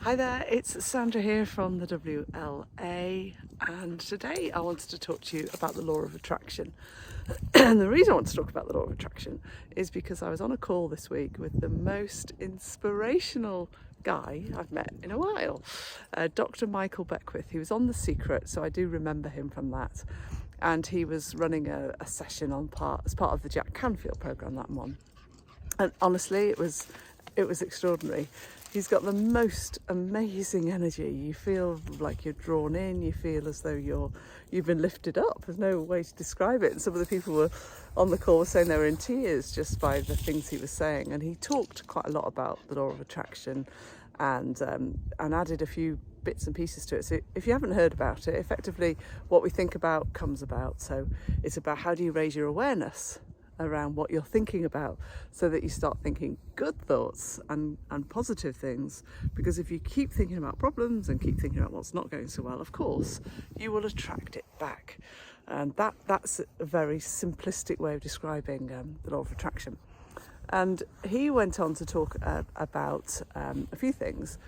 Hi there, it's Sandra here from the WLA, and today I wanted to talk to you about the law of attraction. And the reason I want to talk about the law of attraction is because I was on a call this week with the most inspirational guy I've met in a while, Dr Michael Beckwith. He was on The Secret, so I do remember him from that, and he was running a session as part of the Jack Canfield programme that I'm on. And honestly, it was extraordinary. He's got the most amazing energy. You feel like you're drawn in. You feel as though you've been lifted up. There's no way to describe it. And some of the people were on the call were saying they were in tears just by the things he was saying. And he talked quite a lot about the law of attraction, and added a few bits and pieces to it. So if you haven't heard about it, effectively what we think about comes about. So it's about how do you raise your awareness around what you're thinking about, so that you start thinking good thoughts and positive things. Because if you keep thinking about problems and keep thinking about what's not going so well, of course you will attract it back. And that's a very simplistic way of describing the law of attraction. And he went on to talk about a few things.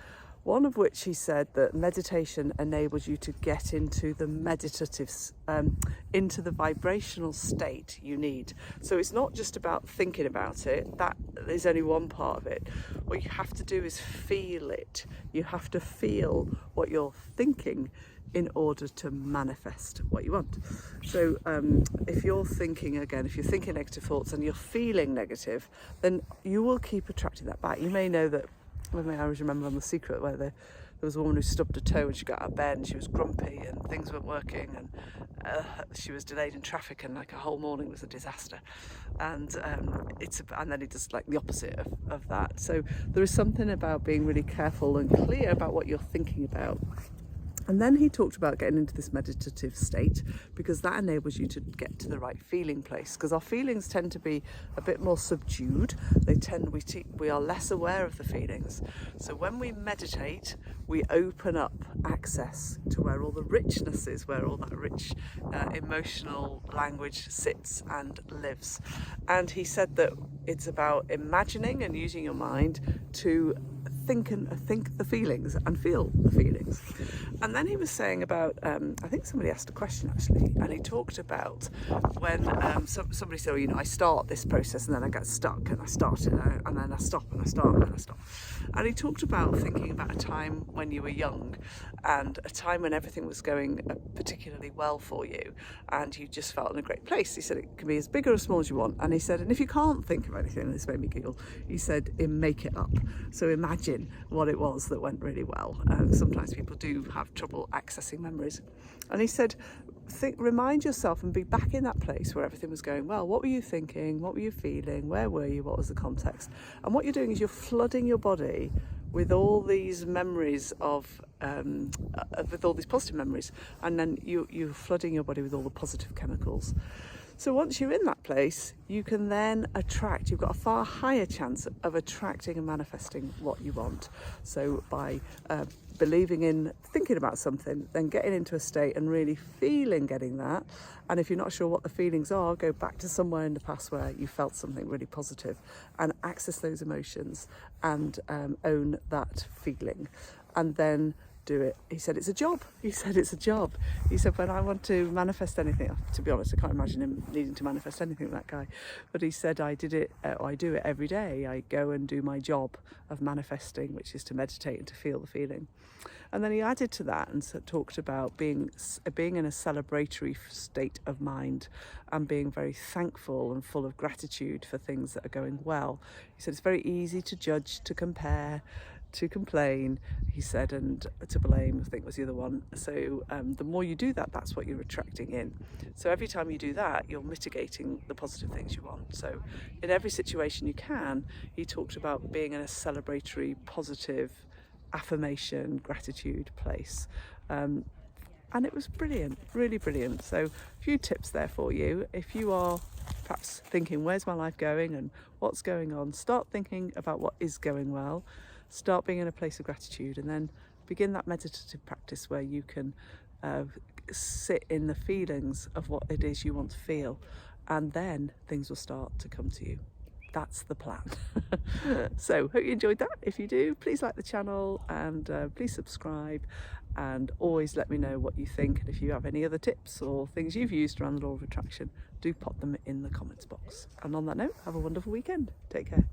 One of which he said that meditation enables you to get into the into the vibrational state you need. So it's not just about thinking about it. That is only one part of it. What you have to do is feel it. You have to feel what you're thinking in order to manifest what you want. So if you're thinking negative thoughts and you're feeling negative, then you will keep attracting that back. You may know that. I always remember on The Secret where there was a woman who stubbed her toe and she got out of bed and she was grumpy and things weren't working, and she was delayed in traffic, and like a whole morning was a disaster. And then he does like the opposite of that. So there is something about being really careful and clear about what you're thinking about. And then he talked about getting into this meditative state, because that enables you to get to the right feeling place. Because our feelings tend to be a bit more subdued. We are less aware of the feelings. So when we meditate, we open up access to where all the richness is, where all that rich emotional language sits and lives. And he said that it's about imagining and using your mind to think the feelings and feel the feelings. And then he was saying about, I think somebody asked a question actually, and he talked about when somebody said, I start this process and then I get stuck, and I start it and then I stop and I start and then I stop. And he talked about thinking about a time when you were young and a time when everything was going particularly well for you and you just felt in a great place. He said it can be as big or as small as you want. And he said, and if you can't think of anything, and this made me giggle, he said, make it up. So imagine what it was that went really well. Sometimes people do have trouble accessing memories. And he said, remind yourself and be back in that place where everything was going well. What were you thinking? What were you feeling? Where were you? What was the context? And what you're doing is you're flooding your body with all these memories with all these positive memories, and then you're flooding your body with all the positive chemicals. So once you're in that place, you can then attract. You've got a far higher chance of attracting and manifesting what you want. So by believing in thinking about something, then getting into a state and really feeling getting that. And if you're not sure what the feelings are, go back to somewhere in the past where you felt something really positive and access those emotions and own that feeling. And then do it. He said it's a job. He said when I want to manifest anything, to be honest I can't imagine him needing to manifest anything, that guy, but he said I do it every day. I go and do my job of manifesting, which is to meditate and to feel the feeling. And then he added to that and talked about being in a celebratory state of mind and being very thankful and full of gratitude for things that are going well. He said it's very easy to judge, to compare, to complain, he said, and to blame, I think was the other one. So the more you do that, that's what you're attracting in. So every time you do that, you're mitigating the positive things you want. So in every situation you can, he talked about being in a celebratory, positive, affirmation, gratitude place. And it was brilliant, really brilliant. So a few tips there for you. If you are perhaps thinking, where's my life going and what's going on, start thinking about what is going well. Start being in a place of gratitude, and then begin that meditative practice where you can sit in the feelings of what it is you want to feel, and then things will start to come to you. That's the plan. So hope you enjoyed that. If you do, please like the channel and please subscribe, and always let me know what you think, and if you have any other tips or things you've used around the law of attraction, do pop them in the comments box. And on that note, have a wonderful weekend. Take care.